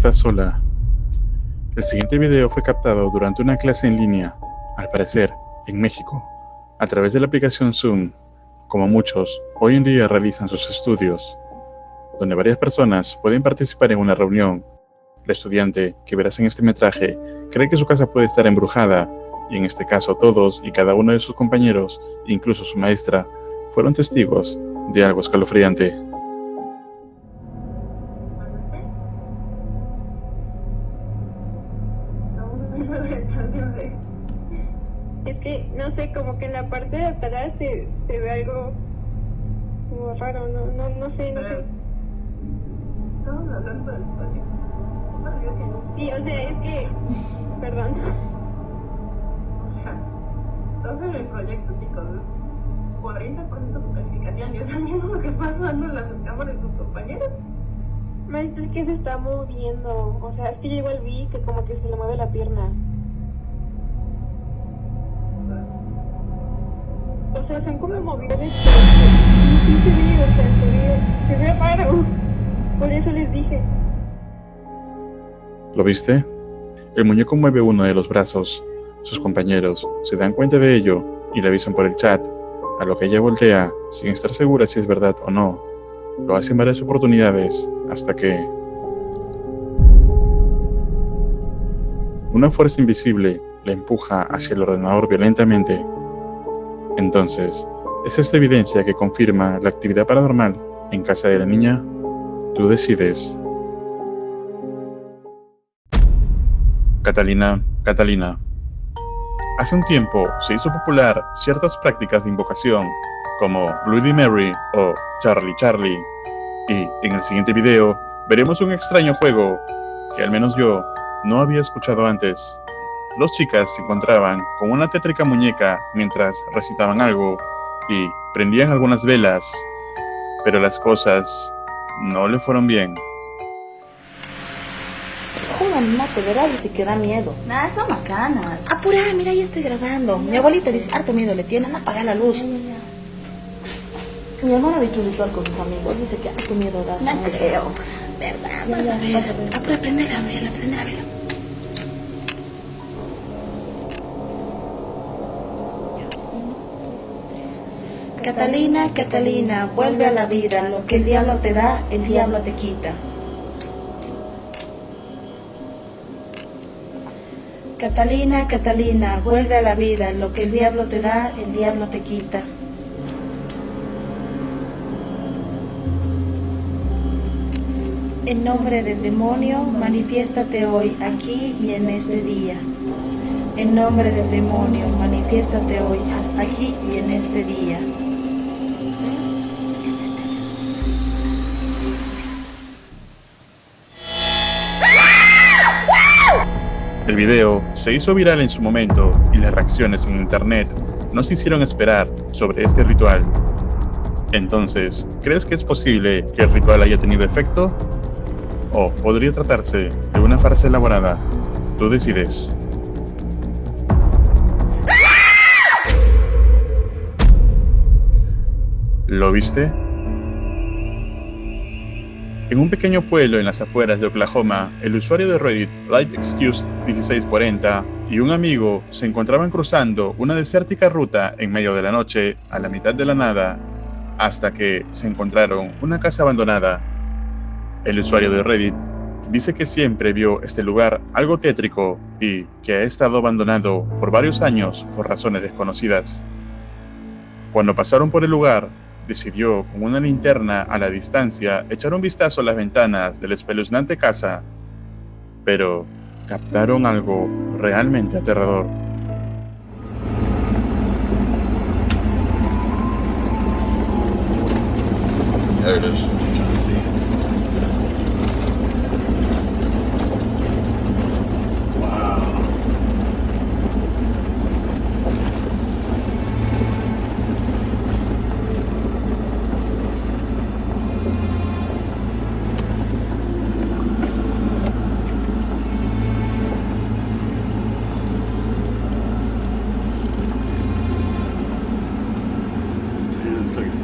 estás sola. El siguiente video fue captado durante una clase en línea, al parecer, en México, a través de la aplicación Zoom, como muchos hoy en día realizan sus estudios, donde varias personas pueden participar en una reunión. El estudiante que verás en este metraje cree que su casa puede estar embrujada, y en este caso todos y cada uno de sus compañeros, incluso su maestra, fueron testigos de algo escalofriante. Es que, no sé, como que en la parte de atrás se ve algo como raro, no sé. Estamos hablando del proyecto. Sí, o sea, es que, perdón. O sea, estás en el proyecto, chicos. 40% tu calificación. Yo también lo que pasa dando las cámaras de tus compañeros. Maestro, es que se está moviendo. O sea, es que yo igual vi que como que se le mueve la pierna. O sea, son como movidas. Sí se ve, o sea, se ve raro. Por eso les dije. ¿Lo viste? El muñeco mueve uno de los brazos. Sus compañeros se dan cuenta de ello y le avisan por el chat, a lo que ella voltea, sin estar segura si es verdad o no. Lo hace en varias oportunidades, hasta que una fuerza invisible la empuja hacia el ordenador violentamente. Entonces, ¿es esta evidencia que confirma la actividad paranormal en casa de la niña? Tú decides. Catalina. Hace un tiempo se hizo popular ciertas prácticas de invocación, como Bloody Mary o Charlie. Y en el siguiente video veremos un extraño juego que al menos yo no había escuchado antes. Dos chicas se encontraban con una tétrica muñeca mientras recitaban algo y prendían algunas velas, pero las cosas no le fueron bien. No te verás y se queda miedo. Nada, son macanas. Apura, mira, ya estoy grabando. Mi abuelita dice, harto miedo le tienen, apaga la luz. Mi hermana ha dicho un ritual con sus amigos, dice que harto miedo da. No creo. ¿Verdad? Vas a ver. Apura, prende la vela. Catalina, vuelve a la vida. Lo que el diablo te da, el diablo te quita. Catalina, vuelve a la vida. Lo que el diablo te da, el diablo te quita. En nombre del demonio, manifiéstate hoy, aquí y en este día. En nombre del demonio, manifiéstate hoy, aquí y en este día. El video se hizo viral en su momento y las reacciones en internet no se hicieron esperar sobre este ritual. Entonces, ¿crees que es posible que el ritual haya tenido efecto? ¿O podría tratarse de una farsa elaborada? Tú decides. ¿Lo viste? En un pequeño pueblo en las afueras de Oklahoma, el usuario de Reddit LifeExcuse1640 y un amigo se encontraban cruzando una desértica ruta en medio de la noche, a la mitad de la nada, hasta que se encontraron una casa abandonada. El usuario de Reddit dice que siempre vio este lugar algo tétrico y que ha estado abandonado por varios años por razones desconocidas. Cuando pasaron por el lugar, decidió con una linterna a la distancia echar un vistazo a las ventanas de la espeluznante casa, pero captaron algo realmente aterrador. There it is.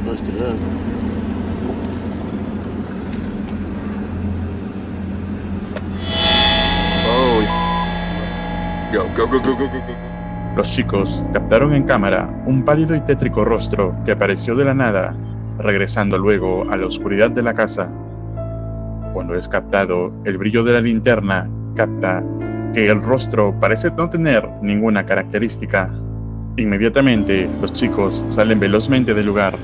Busted up. Los chicos captaron en cámara un pálido y tétrico rostro que apareció de la nada, regresando luego a la oscuridad de la casa. Cuando es captado, el brillo de la linterna capta que el rostro parece no tener ninguna característica. Inmediatamente, los chicos salen velozmente del lugar.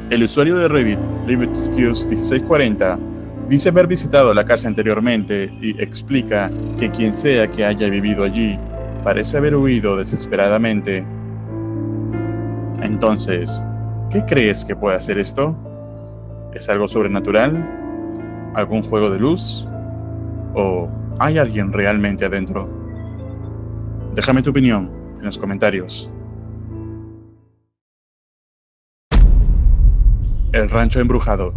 El usuario de Reddit, LiveExcuse1640, dice haber visitado la casa anteriormente y explica que quien sea que haya vivido allí parece haber huido desesperadamente. Entonces, ¿qué crees que puede hacer esto? ¿Es algo sobrenatural? ¿Algún juego de luz? ¿O hay alguien realmente adentro? Déjame tu opinión en los comentarios. El rancho embrujado.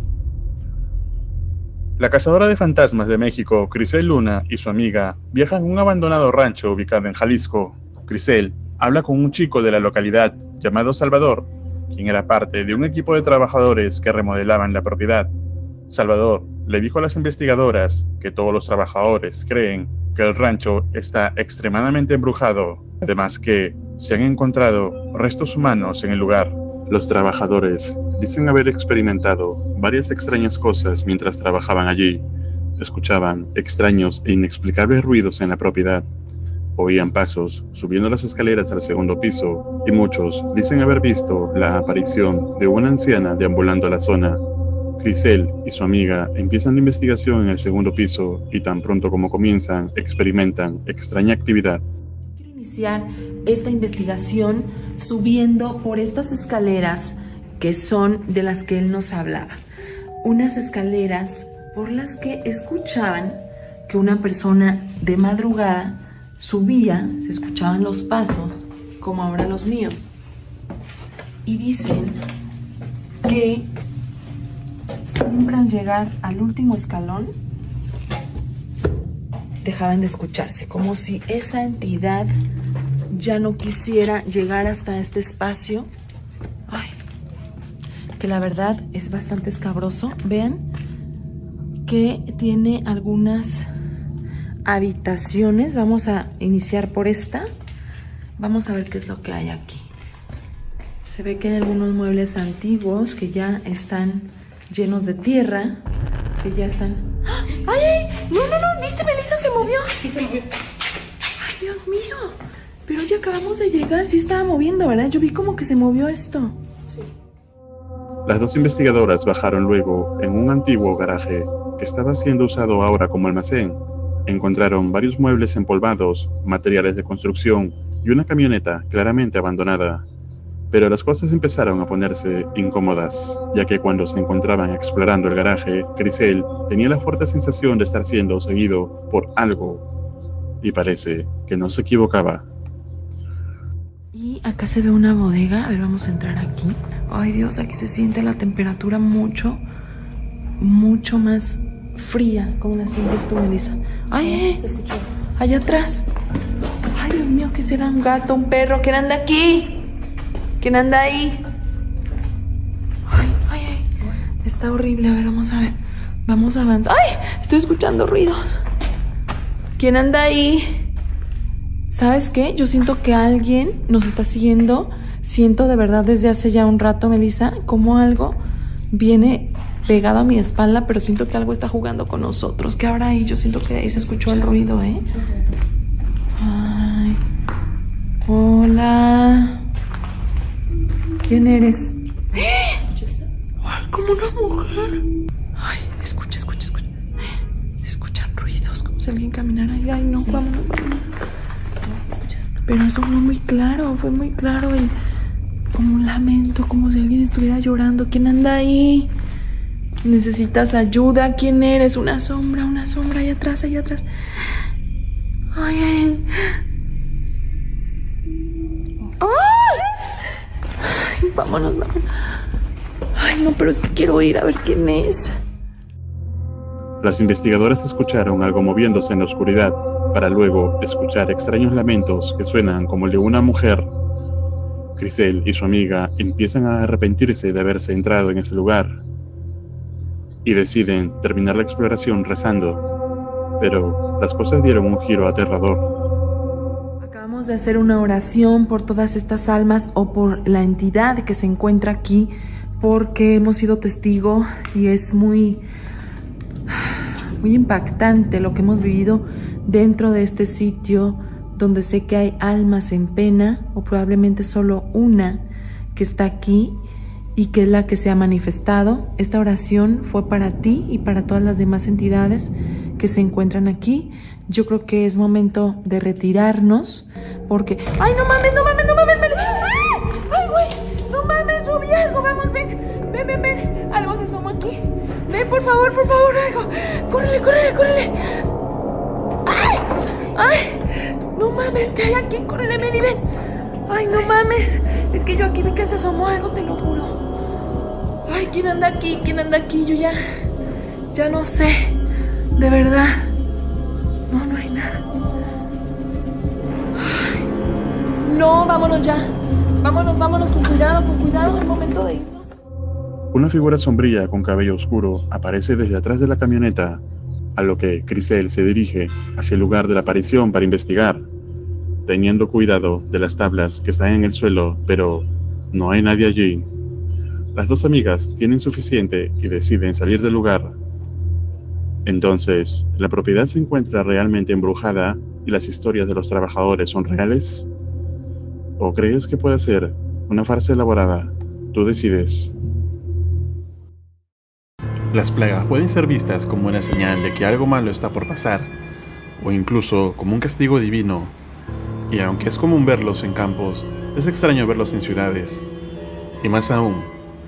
La cazadora de fantasmas de México, Crisel Luna, y su amiga viajan a un abandonado rancho ubicado en Jalisco. Crisel habla con un chico de la localidad llamado Salvador, quien era parte de un equipo de trabajadores que remodelaban la propiedad. Salvador le dijo a las investigadoras que todos los trabajadores creen que el rancho está extremadamente embrujado, además que se han encontrado restos humanos en el lugar. Los trabajadores dicen haber experimentado varias extrañas cosas mientras trabajaban allí. Escuchaban extraños e inexplicables ruidos en la propiedad. Oían pasos subiendo las escaleras al segundo piso y muchos dicen haber visto la aparición de una anciana deambulando a la zona. Crisel y su amiga empiezan la investigación en el segundo piso y tan pronto como comienzan, experimentan extraña actividad. Quiero iniciar esta investigación subiendo por estas escaleras que son de las que él nos hablaba. Unas escaleras por las que escuchaban que una persona de madrugada subía, se escuchaban los pasos, como ahora los míos. Y dicen que siempre al llegar al último escalón dejaban de escucharse, como si esa entidad ya no quisiera llegar hasta este espacio. Ay, que la verdad es bastante escabroso. Vean que tiene algunas habitaciones. Vamos a iniciar por esta. Vamos a ver qué es lo que hay aquí. Se ve que hay algunos muebles antiguos que ya están llenos de tierra, que ya están... ¡Ay! ¡No! ¿Viste, Melissa? Se movió. Sí, se movió. ¡Ay, Dios mío! Pero ya acabamos de llegar. Sí estaba moviendo, ¿verdad? Yo vi como que se movió esto. Sí. Las dos investigadoras bajaron luego en un antiguo garaje que estaba siendo usado ahora como almacén. Encontraron varios muebles empolvados, materiales de construcción y una camioneta claramente abandonada. Pero las cosas empezaron a ponerse incómodas, ya que cuando se encontraban explorando el garaje, Crisel tenía la fuerte sensación de estar siendo seguido por algo, y parece que no se equivocaba. Y acá se ve una bodega. A ver, vamos a entrar aquí. Ay, Dios, aquí se siente la temperatura mucho más fría. ¿Cómo la sientes tú, Melissa? ¡Ay! Se escuchó. Allá atrás. Ay, Dios mío, ¿qué será? ¿Un gato, un perro? ¿Quién anda aquí? ¿Quién anda ahí? Ay. Está horrible. A ver, vamos a ver. Vamos a avanzar. ¡Ay! Estoy escuchando ruidos. ¿Quién anda ahí? ¿Sabes qué? Yo siento que alguien nos está siguiendo. Siento de verdad desde hace ya un rato, Melissa, como algo viene pegado a mi espalda, pero siento que algo está jugando con nosotros. ¿Qué habrá ahí? Yo siento que ahí se escuchó el ruido, ¿eh? Ay. Hola. ¿Quién eres? Ay, como una mujer. Ay, escucha. Se escuchan ruidos, como si alguien caminara ahí. Ay, no, sí. Vámonos. Pero eso fue muy claro y como un lamento, como si alguien estuviera llorando. ¿Quién anda ahí? ¿Necesitas ayuda? ¿Quién eres? Una sombra allá atrás. Ay. Vámonos. Ay, no, pero es que quiero ir a ver quién es. Las investigadoras escucharon algo moviéndose en la oscuridad, para luego escuchar extraños lamentos que suenan como el de una mujer. Crisel y su amiga empiezan a arrepentirse de haberse entrado en ese lugar y deciden terminar la exploración rezando, pero las cosas dieron un giro aterrador. Acabamos de hacer una oración por todas estas almas o por la entidad que se encuentra aquí, porque hemos sido testigo y es muy impactante lo que hemos vivido dentro de este sitio, donde sé que hay almas en pena, o probablemente solo una que está aquí y que es la que se ha manifestado. Esta oración fue para ti y para todas las demás entidades que se encuentran aquí. Yo creo que es momento de retirarnos, porque... ¡Ay, no mames, no mames, no mames! ¡Ven! ¡Ay, güey! ¡No mames! Yo vi algo, vamos, ven. Algo se asomó aquí. Ven, por favor, algo. Córrele. ¡Ay! No mames, ¿qué hay aquí? Córrele, Meli, ven. Ay, no mames. Es que yo aquí vi que se asomó algo, te lo juro. Ay, ¿quién anda aquí? Yo ya no sé. De verdad. No hay nada. Ay. No, vámonos ya. Vámonos con cuidado. Es momento de irnos. Una figura sombría con cabello oscuro aparece desde atrás de la camioneta, a lo que Crisel se dirige hacia el lugar de la aparición para investigar, teniendo cuidado de las tablas que están en el suelo, pero no hay nadie allí. Las dos amigas tienen suficiente y deciden salir del lugar. Entonces, ¿la propiedad se encuentra realmente embrujada y las historias de los trabajadores son reales? ¿O crees que puede ser una farsa elaborada? Tú decides. Las plagas pueden ser vistas como una señal de que algo malo está por pasar, o incluso como un castigo divino. Y aunque es común verlos en campos, es extraño verlos en ciudades, y más aún,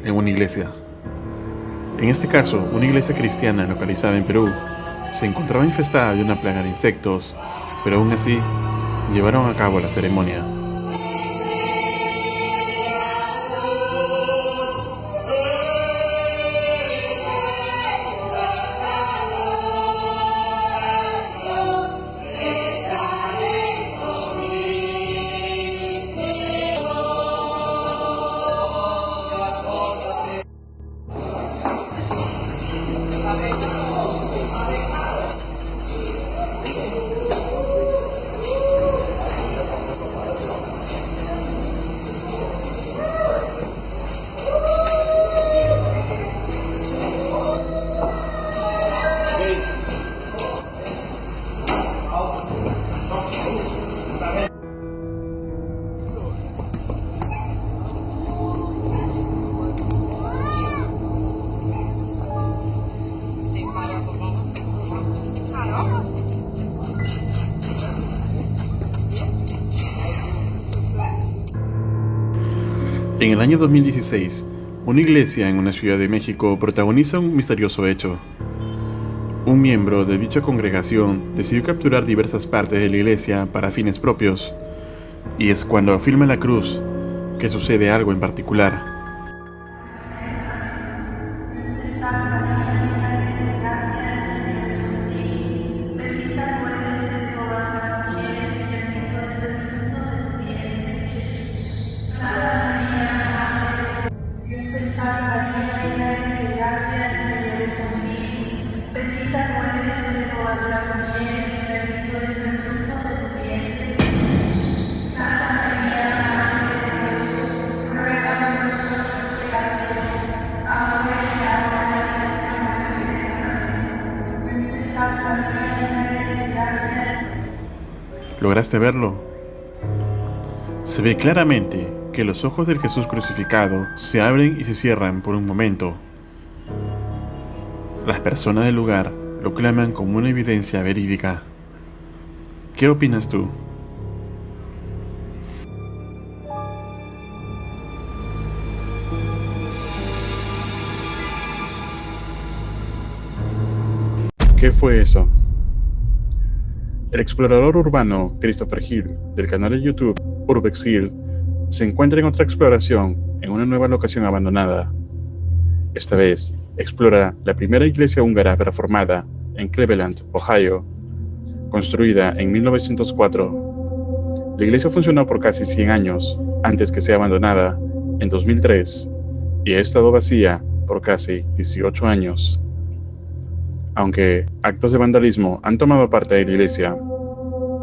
en una iglesia. En este caso, una iglesia cristiana localizada en Perú se encontraba infestada de una plaga de insectos, pero aún así, llevaron a cabo la ceremonia. En el año 2016, una iglesia en una ciudad de México protagoniza un misterioso hecho. Un miembro de dicha congregación decidió capturar diversas partes de la iglesia para fines propios, y es cuando afirma la cruz que sucede algo en particular. ¿Lograste verlo? Se ve claramente que los ojos del Jesús crucificado se abren y se cierran por un momento. Las personas del lugar lo claman como una evidencia verídica. ¿Qué opinas tú? ¿Qué fue eso? El explorador urbano Christopher Hill, del canal de YouTube Urbex Hill, se encuentra en otra exploración en una nueva locación abandonada. Esta vez, explora la primera iglesia húngara reformada en Cleveland, Ohio, construida en 1904. La iglesia funcionó por casi 100 años antes que sea abandonada en 2003 y ha estado vacía por casi 18 años. Aunque actos de vandalismo han tomado parte de la iglesia,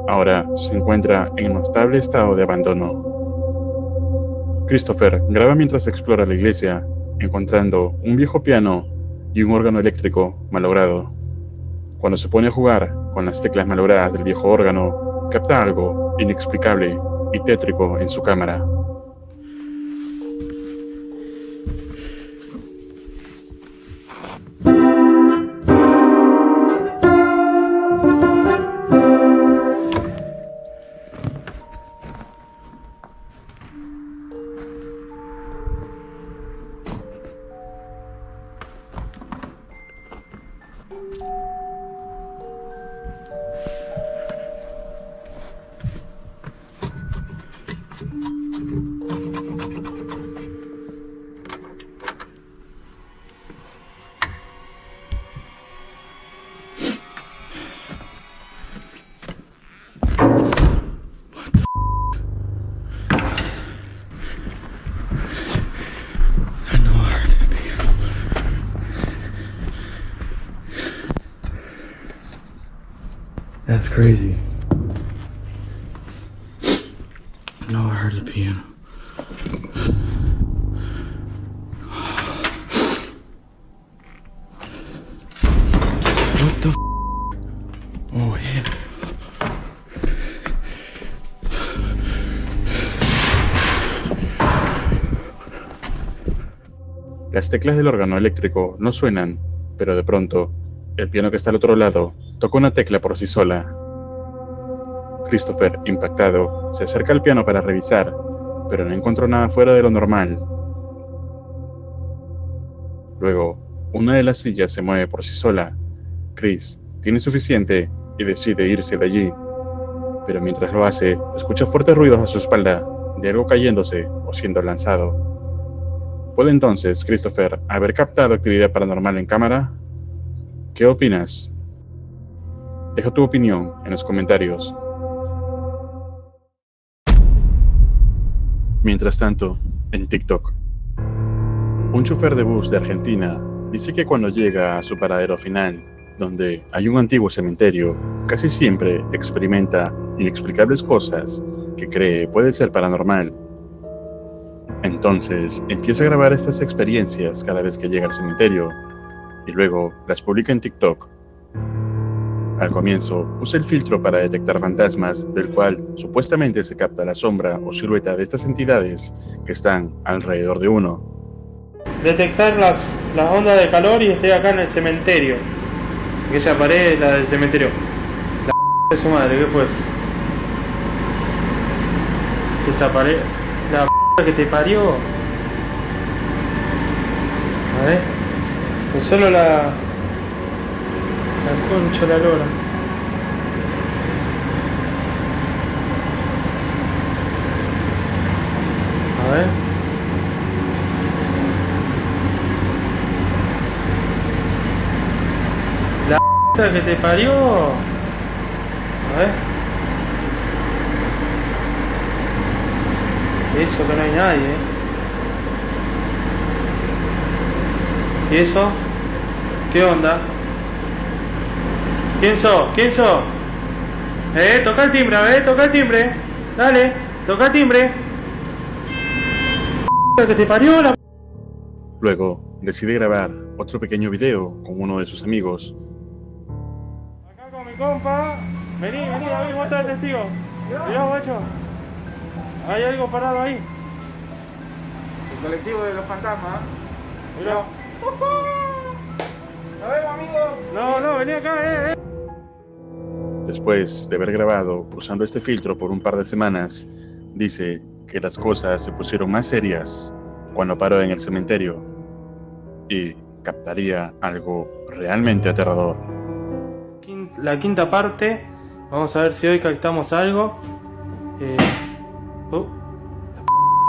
ahora se encuentra en notable estado de abandono. Christopher graba mientras explora la iglesia, encontrando un viejo piano y un órgano eléctrico malogrado. Cuando se pone a jugar con las teclas malogradas del viejo órgano, capta algo inexplicable y tétrico en su cámara. That's crazy. No, I heard the piano. What the f? Oh, yeah. Las teclas del órgano eléctrico no suenan, pero de pronto, el piano que está al otro lado toca una tecla por sí sola. Christopher, impactado, se acerca al piano para revisar, pero no encontró nada fuera de lo normal. Luego, una de las sillas se mueve por sí sola. Chris tiene suficiente y decide irse de allí, pero mientras lo hace, escucha fuertes ruidos a su espalda, de algo cayéndose o siendo lanzado. ¿Puede entonces Christopher haber captado actividad paranormal en cámara? ¿Qué opinas? Deja tu opinión en los comentarios. Mientras tanto, en TikTok, un chofer de bus de Argentina dice que cuando llega a su paradero final, donde hay un antiguo cementerio, casi siempre experimenta inexplicables cosas que cree puede ser paranormal. Entonces empieza a grabar estas experiencias cada vez que llega al cementerio y luego las publica en TikTok. Al comienzo usa el filtro para detectar fantasmas, del cual supuestamente se capta la sombra o silueta de estas entidades que están alrededor de uno. Detectar las ondas de calor y estoy acá en el cementerio. Aquella pared es la del cementerio. La de su madre, ¿qué fue eso? Esa pared, la que te parió. A ver, pues solo la concha, la lora. A ver. La que te parió. A ver. Eso que no hay nadie, ¿Y eso? ¿Qué onda? ¿Quién sos? ¿Quién sos? Toca el timbre, a ver, toca el timbre. Dale, toca el timbre. Que te parió la... Luego decide grabar otro pequeño video con uno de sus amigos. Acá con mi compa. Vení, David, vos estás testigo. Mirá, guacho. Hay algo parado ahí. El colectivo de los fantasmas. Mirá. ¿Nos vemos, amigo? No, vení acá, Después de haber grabado usando este filtro por un par de semanas, dice que las cosas se pusieron más serias cuando paró en el cementerio y captaría algo realmente aterrador. La quinta parte. Vamos a ver si hoy captamos algo.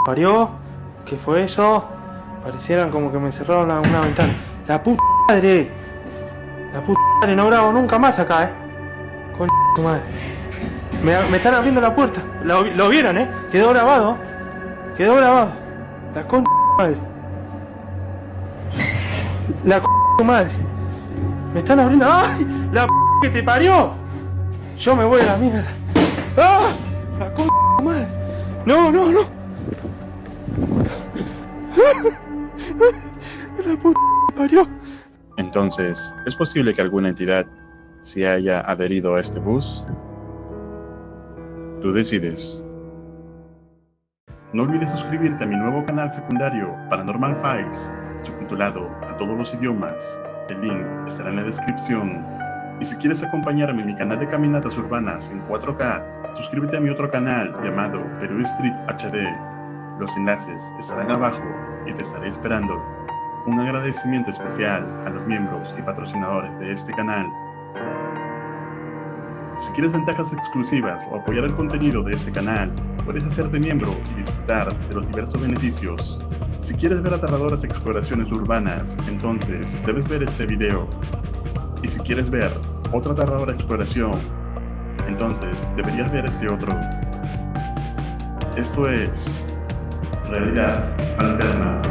Parió. ¿Qué fue eso? Parecieran como que me cerraron una ventana. La puta madre. La puta madre, no grabo nunca más acá, Con tu madre. Me están abriendo la puerta. Lo vieron, Quedó grabado. La con madre. La con madre. Me están abriendo. ¡Ay! ¡La que te parió! Yo me voy a la mierda. ¡Ah! ¡La madre! ¡No, no, no! ¡La que parió! Entonces, ¿es posible que alguna entidad se haya adherido a este bus? Tú decides. No olvides suscribirte a mi nuevo canal secundario Paranormal Files, subtitulado a todos los idiomas. El link estará en la descripción. Y si quieres acompañarme en mi canal de caminatas urbanas en 4K, suscríbete a mi otro canal llamado Perú Street HD. Los enlaces estarán abajo y te estaré esperando. Un agradecimiento especial a los miembros y patrocinadores de este canal. Si quieres ventajas exclusivas o apoyar el contenido de este canal, puedes hacerte miembro y disfrutar de los diversos beneficios. Si quieres ver aterradoras exploraciones urbanas, entonces debes ver este video. Y si quieres ver otra aterradora exploración, entonces deberías ver este otro. Esto es Realidad Alterna.